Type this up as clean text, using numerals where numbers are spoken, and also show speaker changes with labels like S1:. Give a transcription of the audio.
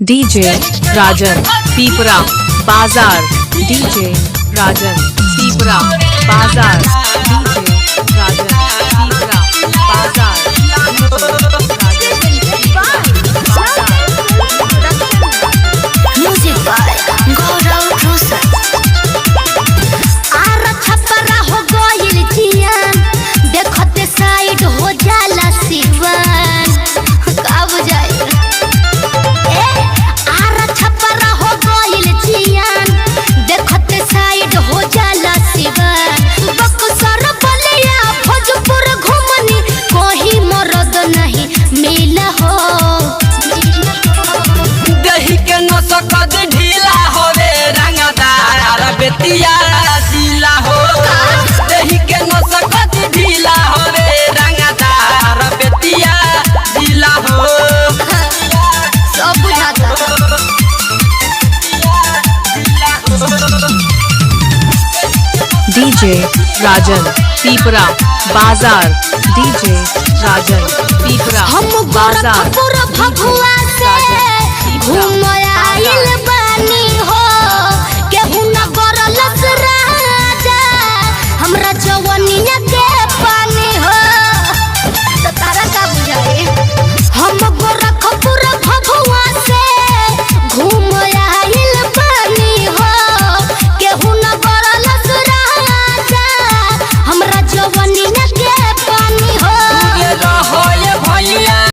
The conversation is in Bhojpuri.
S1: DJ Rajan Pipra Bazar DJ Rajan Pipra Bazar DJ Rajan Pipra Bazar
S2: Music by Gaurav Rosa. Ara Chhapra हो गइल जियान देखते साइड हो जाला सिवान का बुझाई आरा छपरा हो गइल जियान देखते साइड हो जाला सिवान बक्सर बलिया भोजपुर घुमनी कोही मरद नहीं मिला हो
S3: दही के नसकद ढीला होवे रंगदार बेतिया दिला हो दही के नसकद ढीला होवे रंगदार बेतिया दिला हो
S2: सब बुझाता
S1: DJ Rajan Pipra Bazar DJ Rajan Pipra
S2: हम
S1: Bazar
S2: गोरखपुर भभुआ से घूम